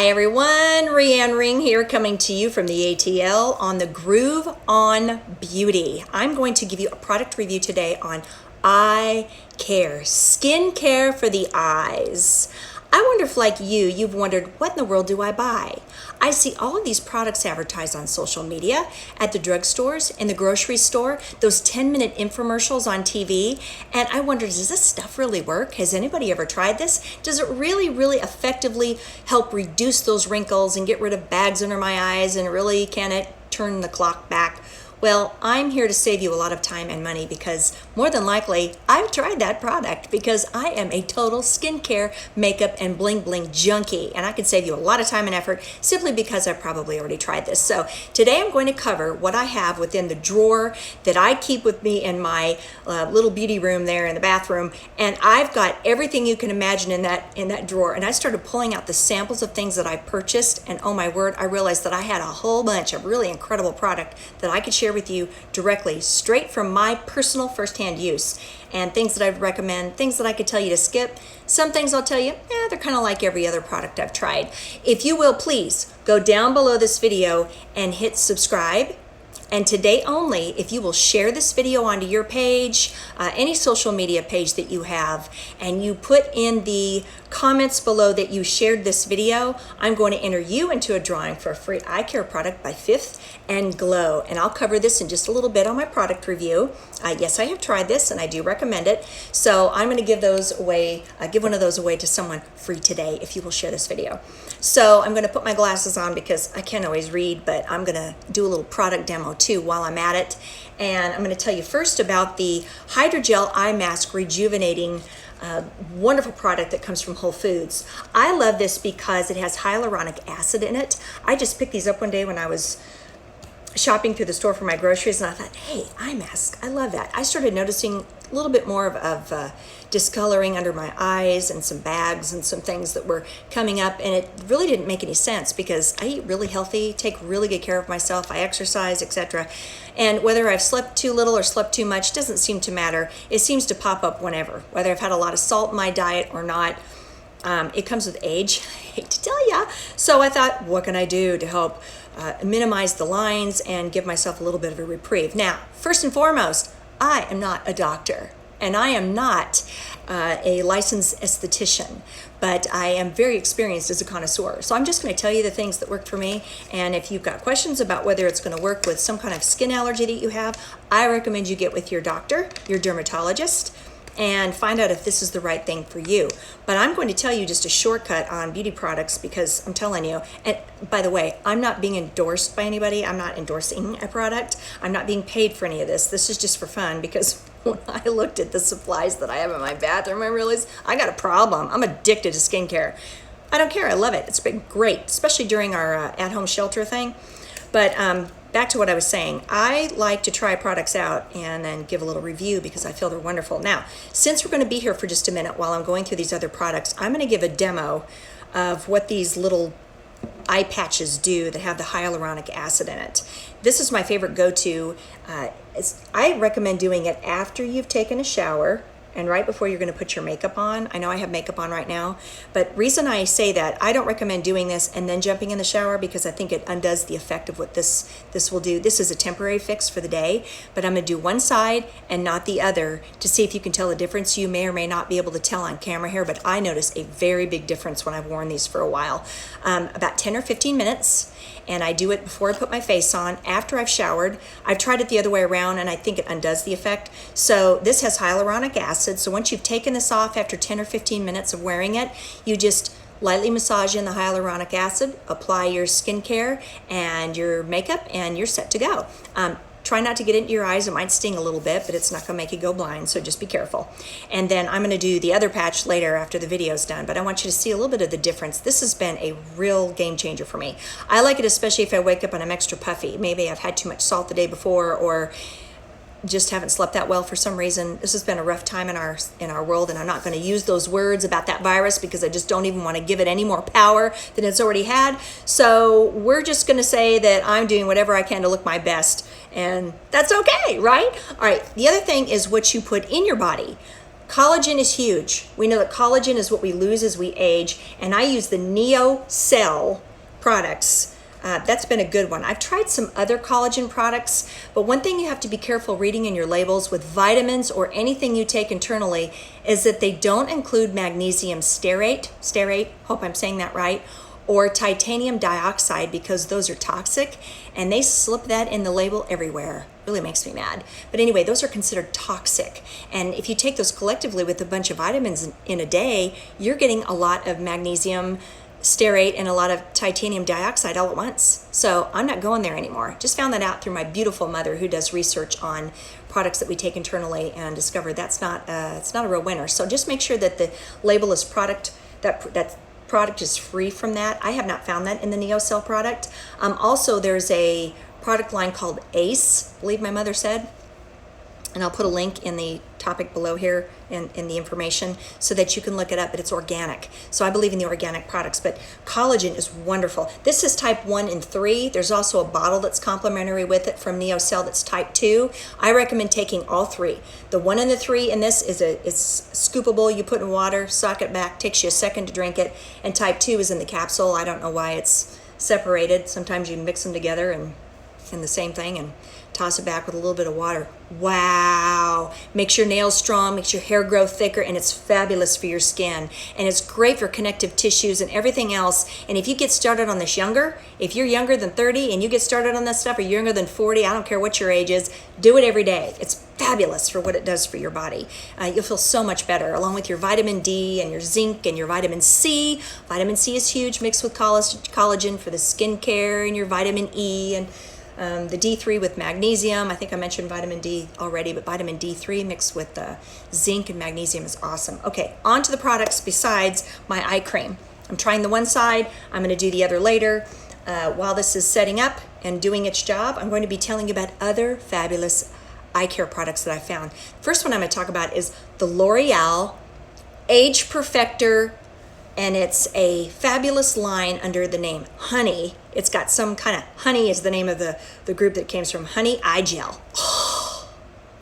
Hi everyone, Rianne Ring here coming to you from the ATL on the Groove on Beauty. I'm going to give you a product review today on eye care, skin care for the eyes. I wonder if like you've wondered, what in the world do I buy? I see all of these products advertised on social media, at the drugstores, in the grocery store, those 10-minute infomercials on TV, and I wonder, does this stuff really work? Has anybody ever tried this? Does it really effectively help reduce those wrinkles and get rid of bags under my eyes, and really can it turn the clock back? Well, I'm here to save you a lot of time and money because more than likely I've tried that product because I am a total skincare, makeup, and bling bling junkie, and I can save you a lot of time and effort simply because I've probably already tried this. So today I'm going to cover what I have within the drawer that I keep with me in my little beauty room there in the bathroom, and I've got everything you can imagine in that drawer. And I started pulling out the samples of things that I purchased, and oh my word, I realized that I had a whole bunch of really incredible product that I could share with you directly, straight from my personal firsthand use, and things that I'd recommend, things that I could tell you to skip. Some things I'll tell you, they're kind of like every other product I've tried. If you will, please go down below this video and hit subscribe. And today only, if you will share this video onto your page, any social media page that you have, and you put in the comments below that you shared this video, I'm going to enter you into a drawing for a free eye care product by Fifth and Glow. And I'll cover this in just a little bit on my product review. Yes, I have tried this and I do recommend it. So I'm going to give those away, give one of those away to someone free today if you will share this video. So I'm going to put my glasses on because I can't always read, but I'm going to do a little product demo too while I'm at it. And I'm going to tell you first about the Hydrogel Eye Mask Rejuvenating wonderful product that comes from Whole Foods. I love this because it has hyaluronic acid in it. I just picked these up one day when I was shopping through the store for my groceries, and I thought, hey, eye mask, I love that. I started noticing a little bit more of discoloring under my eyes and some bags and some things that were coming up, and it really didn't make any sense because I eat really healthy, take really good care of myself, I exercise, etc. And whether I've slept too little or slept too much doesn't seem to matter. It seems to pop up whenever, whether I've had a lot of salt in my diet or not. It comes with age, I hate to tell ya. So I thought, what can I do to help minimize the lines and give myself a little bit of a reprieve? Now, first and foremost, I am not a doctor, and I am not a licensed esthetician, but I am very experienced as a connoisseur. So I'm just going to tell you the things that work for me, and if you've got questions about whether it's going to work with some kind of skin allergy that you have, I recommend you get with your doctor, your dermatologist, and find out if this is the right thing for you. But I'm going to tell you just a shortcut on beauty products because I'm telling you, and by the way, I'm not being endorsed by anybody. I'm not endorsing a product. I'm not being paid for any of this. This is just for fun because when I looked at the supplies that I have in my bathroom, I realized I got a problem. I'm addicted to skincare. I don't care. I love it. It's been great, especially during our at-home shelter thing. But back to what I was saying, I like to try products out and then give a little review because I feel they're wonderful. Now, since we're going to be here for just a minute while I'm going through these other products, I'm going to give a demo of what these little eye patches do that have the hyaluronic acid in it. This is my favorite go-to. I recommend doing it after you've taken a shower and right before you're going to put your makeup on. I know I have makeup on right now, but reason I say that, I don't recommend doing this and then jumping in the shower because I think it undoes the effect of what this will do. This is a temporary fix for the day, but I'm going to do one side and not the other to see if you can tell the difference. You may or may not be able to tell on camera here, but I notice a very big difference when I've worn these for a while. About 10 or 15 minutes, and I do it before I put my face on, after I've showered. I've tried it the other way around and I think it undoes the effect. So this has hyaluronic acid. So once you've taken this off after 10 or 15 minutes of wearing it, you just lightly massage in the hyaluronic acid, apply your skincare and your makeup, and you're set to go. Try not to get into your eyes. It might sting a little bit, but it's not going to make you go blind, so just be careful. And then I'm going to do the other patch later after the video's done, but I want you to see a little bit of the difference. This has been a real game changer for me. I like it especially if I wake up and I'm extra puffy. Maybe I've had too much salt the day before, or just haven't slept that well for some reason. This has been a rough time in our world, and I'm not going to use those words about that virus because I just don't even want to give it any more power than it's already had. So we're just going to say that I'm doing whatever I can to look my best, and that's okay, right? All right, the other thing is what you put in your body. Collagen is huge. We know that collagen is what we lose as we age, and I use the NeoCell products. That's been a good one. I've tried some other collagen products, but one thing you have to be careful reading in your labels with vitamins or anything you take internally is that they don't include magnesium stearate, hope I'm saying that right, or titanium dioxide, because those are toxic, and they slip that in the label everywhere. Really makes me mad. But anyway, those are considered toxic, and if you take those collectively with a bunch of vitamins in a day, you're getting a lot of magnesium stearate and a lot of titanium dioxide all at once. So I'm not going there anymore. Just found that out through my beautiful mother, who does research on products that we take internally, and discovered that's not it's not a real winner. So just make sure that the label is that product is free from that. I have not found that in the NeoCell product. Also, there's a product line called ACE, I believe my mother said, and I'll put a link in the topic below here in the information so that you can look it up, but it's organic. So I believe in the organic products, but collagen is wonderful. This is type 1 and 3. There's also a bottle that's complementary with it from NeoCell that's type 2. I recommend taking all three. The 1 and the 3 in this it's scoopable. You put in water, sock it back, takes you a second to drink it, and type 2 is in the capsule. I don't know why it's separated. Sometimes you mix them together and in the same thing and toss it back with a little bit of water. Wow. Makes your nails strong, makes your hair grow thicker, and it's fabulous for your skin. And it's great for connective tissues and everything else. And if you get started on this younger, if you're younger than 30 and you get started on this stuff, or you're younger than 40, I don't care what your age is, do it every day. It's fabulous for what it does for your body. You'll feel so much better, along with your vitamin D and your zinc and your vitamin C. Vitamin C is huge, mixed with collagen for the skincare, and your vitamin E, and the D3 with magnesium. I think I mentioned vitamin D already, but vitamin D3 mixed with zinc and magnesium is awesome. Okay, on to the products besides my eye cream. I'm trying the one side. I'm going to do the other later. While this is setting up and doing its job, I'm going to be telling you about other fabulous eye care products that I found. First one I'm going to talk about is the L'Oreal Age Perfector, and it's a fabulous line under the name Honey. It's got some kind of, Honey is the name of the group that it comes from, Honey Eye Gel. Oh,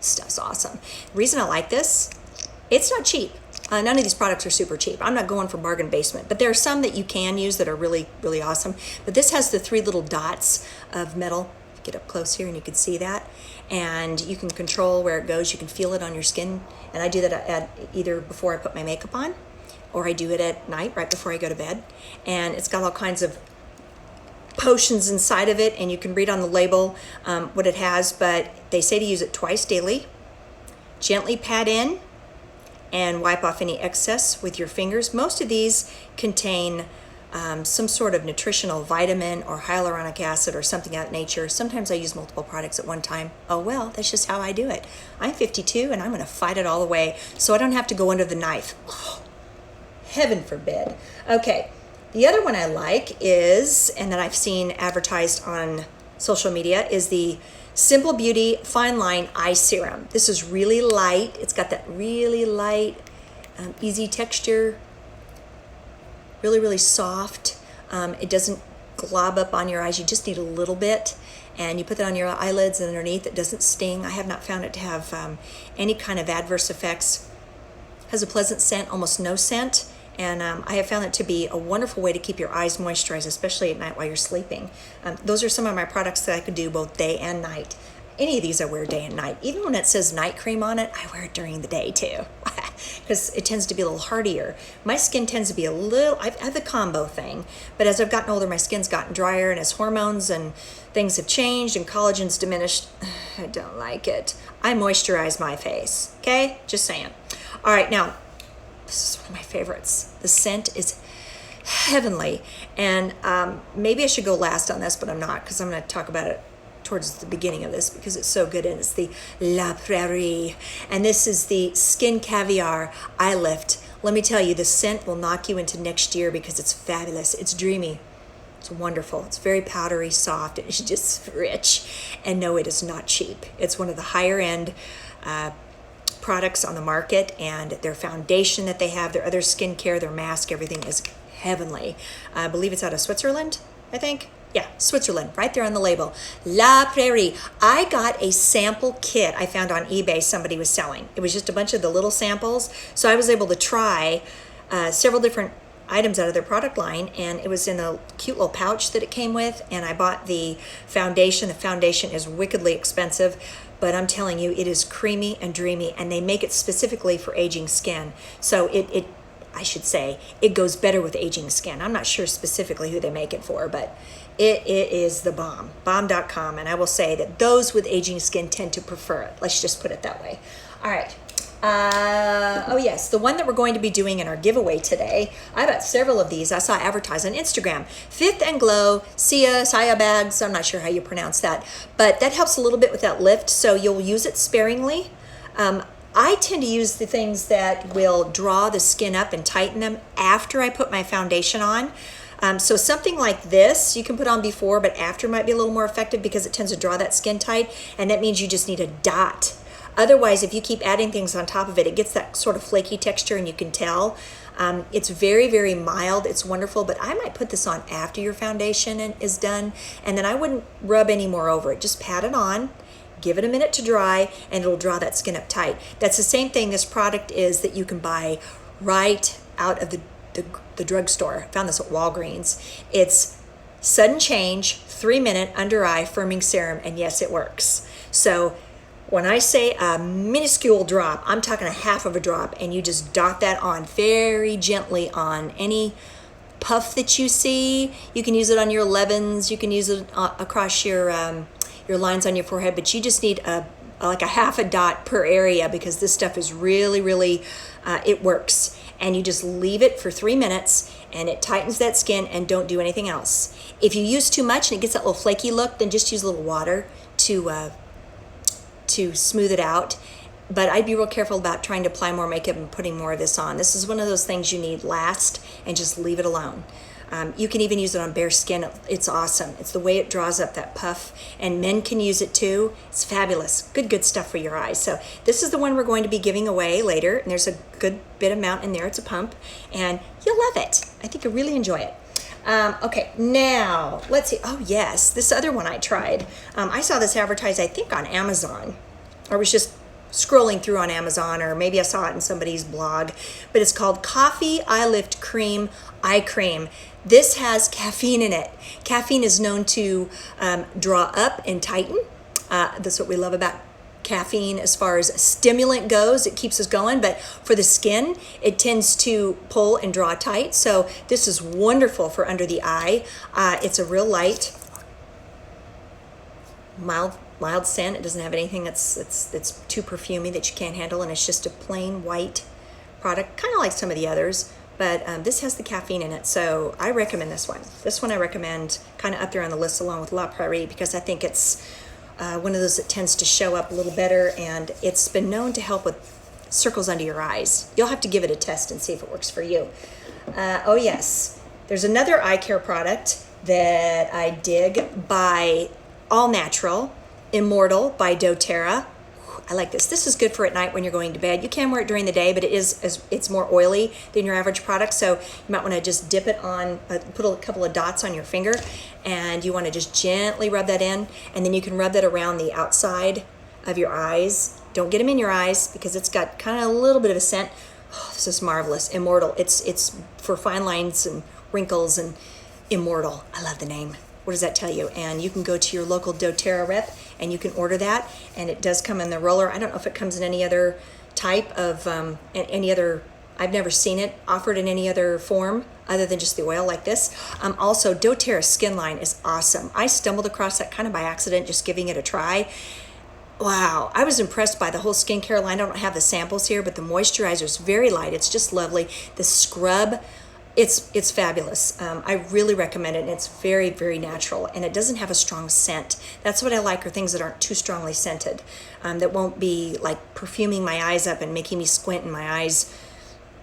stuff's awesome. The reason I like this, it's not cheap. None of these products are super cheap. I'm not going for bargain basement, but there are some that you can use that are really, really awesome. But this has the 3 little dots of metal. Get up close here and you can see that. And you can control where it goes. You can feel it on your skin. And I do that at either before I put my makeup on, or I do it at night right before I go to bed. And it's got all kinds of potions inside of it, and you can read on the label what it has, but they say to use it twice daily. Gently pat in and wipe off any excess with your fingers. Most of these contain some sort of nutritional vitamin or hyaluronic acid or something of that nature. Sometimes I use multiple products at one time. Oh well, that's just how I do it. I'm 52 and I'm going to fight it all the way so I don't have to go under the knife. Oh, heaven forbid. Okay. The other one I like is, and that I've seen advertised on social media, is the Simple Beauty Fine Line Eye Serum. This is really light. It's got that really light, easy texture, really, really soft. It doesn't glob up on your eyes. You just need a little bit, and you put that on your eyelids and underneath. It doesn't sting. I have not found it to have any kind of adverse effects. It has a pleasant scent, almost no scent. And I have found it to be a wonderful way to keep your eyes moisturized, especially at night while you're sleeping. Those are some of my products that I could do both day and night. Any of these I wear day and night. Even when it says night cream on it, I wear it during the day too, because it tends to be a little hardier. My skin tends to be a little, I've had the combo thing, but as I've gotten older, my skin's gotten drier, and as hormones and things have changed and collagen's diminished, I don't like it. I moisturize my face, okay? Just saying. All right, now, this is one of my favorites. The scent is heavenly, and maybe I should go last on this, but I'm not, because I'm going to talk about it towards the beginning of this because it's so good, and it's the La Prairie, and this is the Skin Caviar Eye Lift. Let me tell you, the scent will knock you into next year because it's fabulous. It's dreamy. It's wonderful. It's very powdery, soft, and it's just rich. And no, it is not cheap. It's one of the higher end products on the market, and their foundation that they have, their other skincare, their mask, everything is heavenly. I believe it's out of Switzerland, I think. Yeah, Switzerland, right there on the label. La Prairie. I got a sample kit I found on eBay somebody was selling. It was just a bunch of the little samples. So I was able to try several different items out of their product line, and it was in a cute little pouch that it came with, and I bought the foundation. The foundation is wickedly expensive, but I'm telling you, it is creamy and dreamy, and they make it specifically for aging skin. So I should say, it goes better with aging skin. I'm not sure specifically who they make it for, but it is the bomb, bomb.com. And I will say that those with aging skin tend to prefer it. Let's just put it that way. All right. Oh yes, the one that we're going to be doing in our giveaway today, I bought several of these. I saw advertised on Instagram. Fit and Glow Sia bags. I'm not sure how you pronounce that, but that helps a little bit with that lift, so you'll use it sparingly. I tend to use the things that will draw the skin up and tighten them after I put my foundation on. So something like this you can put on before, but after might be a little more effective because it tends to draw that skin tight, and that means you just need a dot. Otherwise, if you keep adding things on top of it, it gets that sort of flaky texture, and you can tell. It's very, very mild. It's wonderful, but I might put this on after your foundation is done, and then I wouldn't rub any more over it. Just pat it on, give it a minute to dry, and it'll draw that skin up tight. That's the same thing this product is that you can buy right out of the drugstore. I found this at Walgreens. It's Sudden Change 3-minute under eye firming serum, and yes, it works. So when I say a minuscule drop, I'm talking a half of a drop, and you just dot that on very gently on any puff that you see. You can use it on your 11s. You can use it across your lines on your forehead, but you just need like a half a dot per area, because this stuff is really, really, it works. And you just leave it for 3 minutes, and it tightens that skin, and don't do anything else. If you use too much and it gets that little flaky look, then just use a little water to smooth it out. But I'd be real careful about trying to apply more makeup and putting more of this on. This is one of those things you need last, and just leave it alone. You can even use it on bare skin. It's awesome. It's the way it draws up that puff, and men can use it too. It's fabulous. Good stuff for your eyes. So this is the one we're going to be giving away later, and there's a good bit amount in there. It's a pump, and you'll love it. I think you'll really enjoy it. Okay, now let's see. Oh yes, this other one I tried. I saw this advertised, I think, on Amazon. I was just scrolling through on Amazon, or maybe I saw it in somebody's blog, but it's called Coffee Eye Lift Cream Eye Cream. This has caffeine in it. Caffeine is known to draw up and tighten. That's what we love about caffeine as far as a stimulant goes. It keeps us going, but for the skin, it tends to pull and draw tight. So this is wonderful for under the eye. It's a real light, mild scent. It doesn't have anything that's too perfumey that you can't handle, and it's just a plain white product, kind of like some of the others. But this has the caffeine in it, so I recommend this one. This one I recommend kind of up there on the list along with La Prairie, because I think it's one of those that tends to show up a little better, and it's been known to help with circles under your eyes. You'll have to give it a test and see if it works for you. Oh yes, there's another eye care product that I dig by All Natural, Immortal by doTERRA. I like this. This is good for at night when you're going to bed. You can wear it during the day, but it's more oily than your average product, so you might want to just dip it on, put a couple of dots on your finger, and you want to just gently rub that in, and then you can rub that around the outside of your eyes. Don't get them in your eyes, because it's got kind of a little bit of a scent. Oh, this is marvelous. Immortal. It's for fine lines and wrinkles, and Immortal. I love the name. What does that tell you? And you can go to your local doTERRA rep and you can order that, and it does come in the roller. I don't know if it comes in any other type of I've never seen it offered in any other form other than just the oil like this. Also, doTERRA Skin Line is awesome. I stumbled across that kind of by accident, just giving it a try. Wow, I was impressed by the whole skincare line. I don't have the samples here, but the moisturizer is very light. It's just lovely. The scrub, it's fabulous. I really recommend it, and it's very, very natural, and it doesn't have a strong scent. That's what I like, are things that aren't too strongly scented, that won't be like perfuming my eyes up and making me squint and my eyes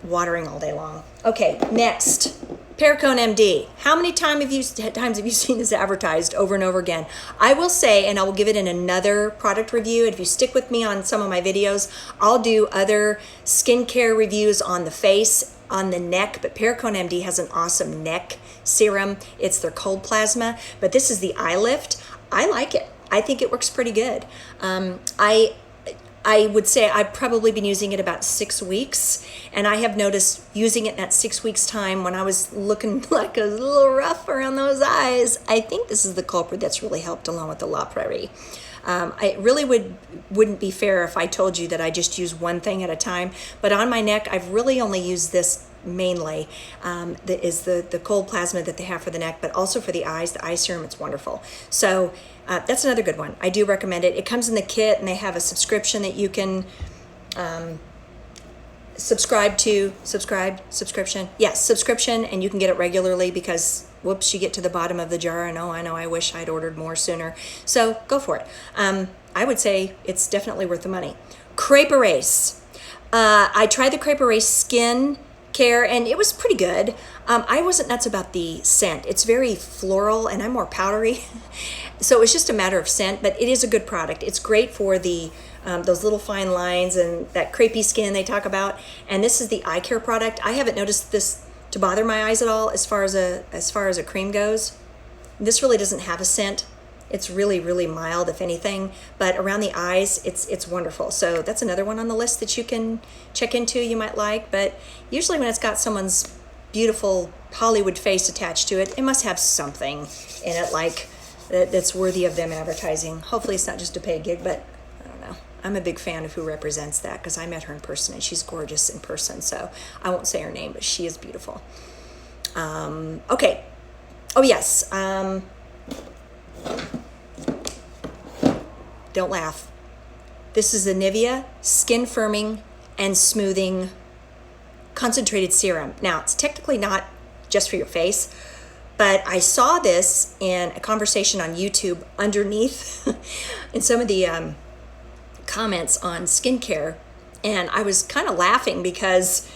watering all day long. Okay, next, Perricone MD. How many times have you seen this advertised over and over again? I will say, and I will give it in another product review, and if you stick with me on some of my videos, I'll do other skincare reviews on the face on the neck, but Perricone MD has an awesome neck serum. It's their cold plasma, but this is the eye lift. I like it. I think it works pretty good. I would say I've probably been using it about 6 weeks, and I have noticed using it in that 6 weeks time when I was looking like a little rough around those eyes. I think this is the culprit that's really helped along with the La Prairie. I really wouldn't be fair if I told you that I just use one thing at a time, but on my neck, I've really only used this mainly. That is the cold plasma that they have for the neck, but also for the eyes, the eye serum. It's wonderful. So that's another good one. I do recommend it. It comes in the kit, and they have a subscription that you can subscription. Yes, subscription, and you can get it regularly because whoops, you get to the bottom of the jar and oh, I wish I'd ordered more sooner. So go for it. I would say it's definitely worth the money. Crepe Erase. I tried the Crepe Erase skin care and it was pretty good. I wasn't nuts about the scent. It's very floral and I'm more powdery. So it's just a matter of scent, but it is a good product. It's great for the those little fine lines and that crepey skin they talk about. And this is the eye care product. I haven't noticed this to bother my eyes at all as far as a cream goes. This really doesn't have a scent. It's really, really mild, if anything, but around the eyes, it's wonderful. So that's another one on the list that you can check into, you might like, but usually when it's got someone's beautiful Hollywood face attached to it, it must have something in it like that's worthy of them advertising. Hopefully it's not just a paid gig, but I don't know. I'm a big fan of who represents that because I met her in person and she's gorgeous in person. So I won't say her name, but she is beautiful. Okay. Oh yes. Don't laugh. This is the Nivea Skin Firming and Smoothing Concentrated Serum. Now, it's technically not just for your face, but I saw this in a conversation on YouTube underneath in some of the comments on skincare, and I was kind of laughing because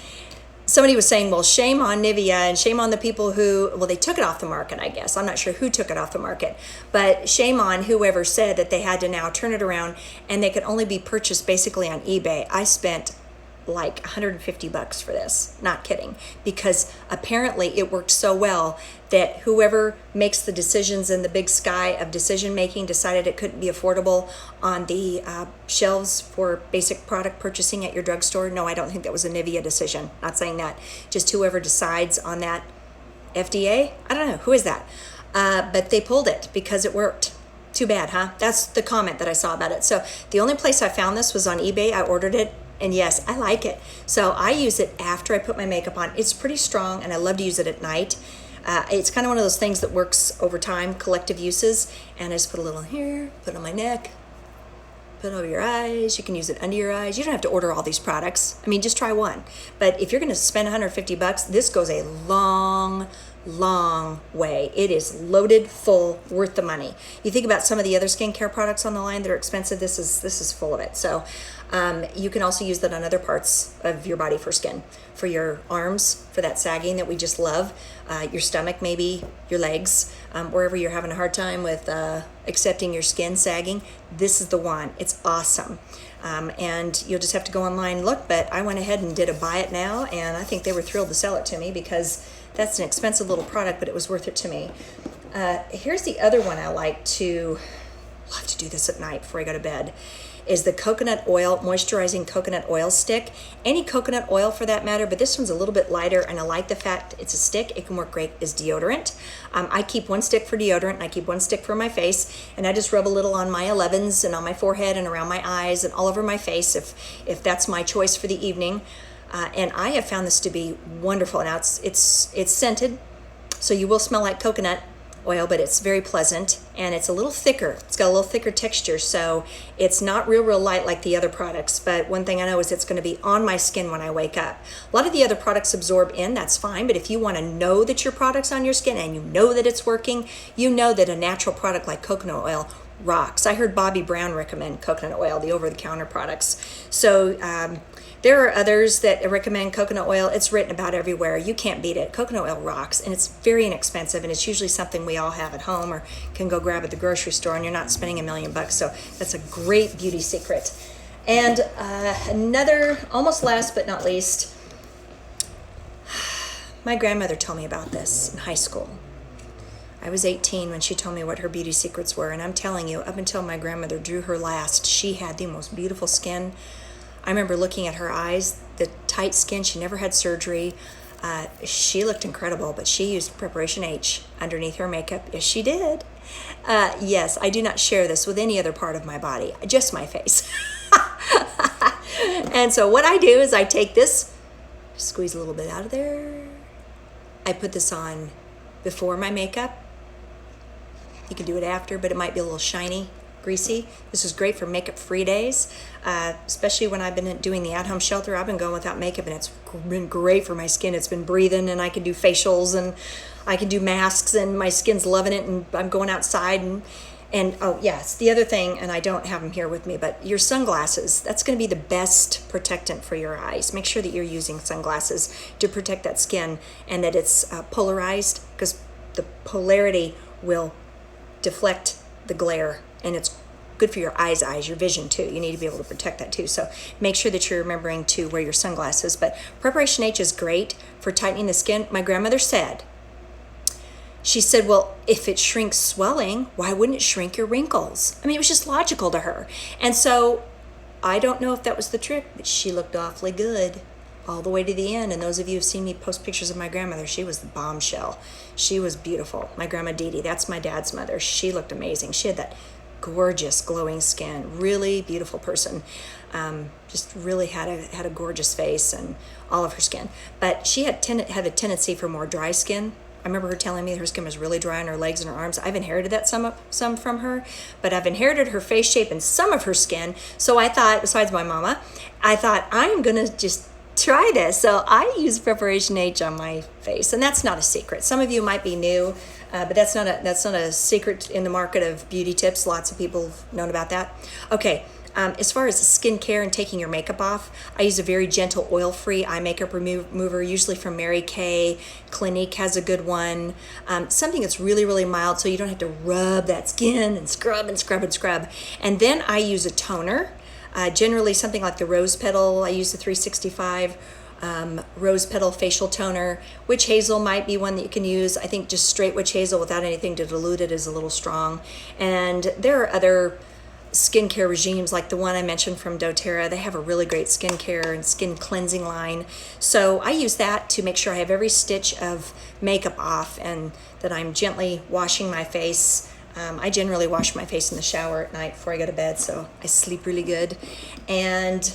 somebody was saying, well, shame on Nivea and shame on the people who, well, they took it off the market, I guess. I'm not sure who took it off the market, but shame on whoever said that they had to now turn it around and they could only be purchased basically on eBay. I spent like $150 for this, not kidding, because apparently it worked so well that whoever makes the decisions in the big sky of decision making decided it couldn't be affordable on the shelves for basic product purchasing at your drugstore. No, I don't think that was a Nivea decision. Not saying that, just whoever decides on that. FDA? I don't know, who is that? But they pulled it because it worked. Too bad, huh? That's the comment that I saw about it. So the only place I found this was on eBay. I ordered it. And yes, I like it. So I use it after I put my makeup on. It's pretty strong and I love to use it at night. It's kind of one of those things that works over time, collective uses. And I just put a little here, put it on my neck, put it over your eyes. You can use it under your eyes. You don't have to order all these products. I mean, just try one. But if you're going to spend $150, this goes a long way. It is loaded full, worth the money. You think about some of the other skincare products on the line that are expensive. This is full of it. So you can also use that on other parts of your body for skin, for your arms, for that sagging that we just love, your stomach, maybe your legs, wherever you're having a hard time with accepting your skin sagging. This is the one. It's awesome. And you'll just have to go online and look, but I went ahead and did a buy it now, and I think they were thrilled to sell it to me because that's an expensive little product, but it was worth it to me. Here's the other one I like to, love to do this at night before I go to bed, is the coconut oil, moisturizing coconut oil stick. Any coconut oil for that matter, but this one's a little bit lighter, and I like the fact it's a stick. It can work great as deodorant. I keep one stick for deodorant, and I keep one stick for my face, and I just rub a little on my 11s and on my forehead and around my eyes and all over my face if that's my choice for the evening. And I have found this to be wonderful. Now it's scented, so you will smell like coconut oil, but it's very pleasant and it's a little thicker. It's got a little thicker texture, so it's not real light like the other products. But one thing I know is it's going to be on my skin when I wake up. A lot of the other products absorb in, that's fine, but if you want to know that your product's on your skin and you know that it's working, you know that a natural product like coconut oil rocks. I heard Bobbi Brown recommend coconut oil, the over-the-counter products. So there are others that recommend coconut oil. It's written about everywhere. You can't beat it. Coconut oil rocks, and it's very inexpensive, and it's usually something we all have at home or can go grab at the grocery store, and you're not spending $1 million. So that's a great beauty secret. And another, almost last but not least, My grandmother told me about this in high school. I was 18 when she told me what her beauty secrets were, and I'm telling you, up until my grandmother drew her last, she had the most beautiful skin. I remember looking at her eyes, the tight skin. She never had surgery. She looked incredible, but she used Preparation H underneath her makeup. Yes, she did. Yes, I do not share this with any other part of my body, just my face. And so what I do is I take this, squeeze a little bit out of there. I put this on before my makeup. You can do it after, but it might be a little shiny, greasy. This is great for makeup-free days, especially when I've been doing the at-home shelter. I've been going without makeup, and it's been great for my skin. It's been breathing, and I can do facials, and I can do masks, and my skin's loving it, and I'm going outside, and oh yes, the other thing, and I don't have them here with me, but your sunglasses, that's going to be the best protectant for your eyes. Make sure that you're using sunglasses to protect that skin, and that it's polarized, because the polarity will deflect the glare, and it's good for your eyes, your vision too. You need to be able to protect that too. So make sure that you're remembering to wear your sunglasses. But Preparation H is great for tightening the skin. My grandmother said, she said, well, if it shrinks swelling, why wouldn't it shrink your wrinkles? I mean, it was just logical to her. And so I don't know if that was the trick, but she looked awfully good all the way to the end. And those of you who've seen me post pictures of my grandmother, she was the bombshell. She was beautiful. My grandma Dee Dee, that's my dad's mother. She looked amazing. She had that gorgeous glowing skin, really beautiful person. Just really had a gorgeous face and all of her skin. But she had a tendency for more dry skin. I remember her telling me her skin was really dry on her legs and her arms. I've inherited that some from her, but I've inherited her face shape and some of her skin. So I thought, besides my mama, I thought I'm gonna just try this. So I use Preparation H on my face, and that's not a secret. Some of you might be new, but that's not a secret in the market of beauty tips. Lots of people have known about that. Okay. As far as skincare and taking your makeup off, I use a very gentle oil-free eye makeup remover, usually from Mary Kay. Clinique has a good one. Something that's really, really mild, so you don't have to rub that skin and scrub and scrub and scrub. And then I use a toner, generally something like the Rose Petal. I use the 365 Rose Petal Facial Toner. Witch Hazel might be one that you can use. I think just straight witch hazel without anything to dilute it is a little strong. And there are other skincare regimes like the one I mentioned from doTERRA. They have a really great skincare and skin cleansing line. So I use that to make sure I have every stitch of makeup off and that I'm gently washing my face. I generally wash my face in the shower at night before I go to bed, so I sleep really good. And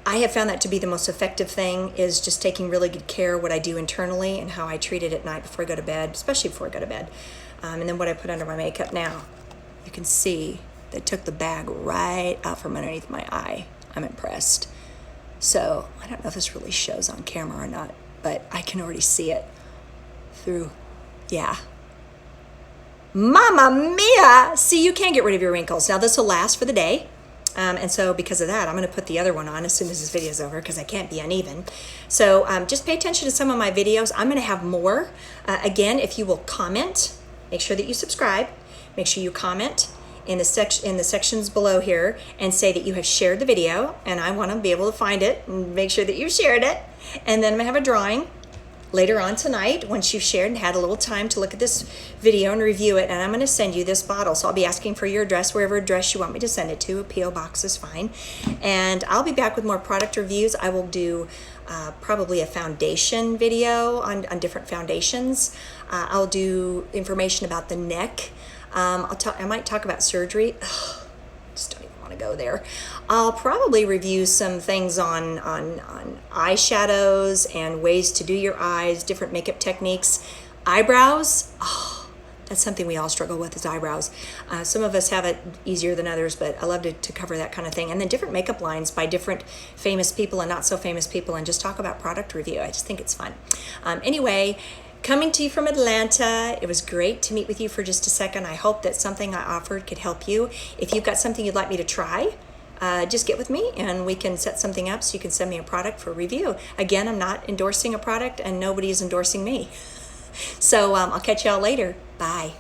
I have found that to be the most effective thing, is just taking really good care of what I do internally and how I treat it at night before I go to bed, especially before I go to bed. And then what I put under my makeup now. You can see they took the bag right out from underneath my eye. I'm impressed. So I don't know if this really shows on camera or not, but I can already see it through, yeah. Mamma mia! See, you can get rid of your wrinkles. Now this will last for the day. And so because of that, I'm going to put the other one on as soon as this video is over, because I can't be uneven. So just pay attention to some of my videos. I'm going to have more. Again, if you will comment, make sure that you subscribe. Make sure you comment in the sections below here and say that you have shared the video, and I want to be able to find it and make sure that you've shared it. And then I'm going to have a drawing later on tonight once you've shared and had a little time to look at this video and review it, and I'm going to send you this bottle. So I'll be asking for your address, wherever address you want me to send it to. A P.O. box is fine. And I'll be back with more product reviews. I will do probably a foundation video on different foundations. I'll do information about the neck. I might talk about surgery. Ugh, just don't even want to go there. I'll probably review some things on eyeshadows and ways to do your eyes, different makeup techniques. Eyebrows, oh, that's something we all struggle with, is eyebrows. Some of us have it easier than others, but I love to cover that kind of thing. And then different makeup lines by different famous people and not so famous people, and just talk about product review. I just think it's fun. Anyway, coming to you from Atlanta, it was great to meet with you for just a second. I hope that something I offered could help you. If you've got something you'd like me to try, just get with me and we can set something up so you can send me a product for review. Again, I'm not endorsing a product and nobody is endorsing me. So I'll catch y'all later. Bye.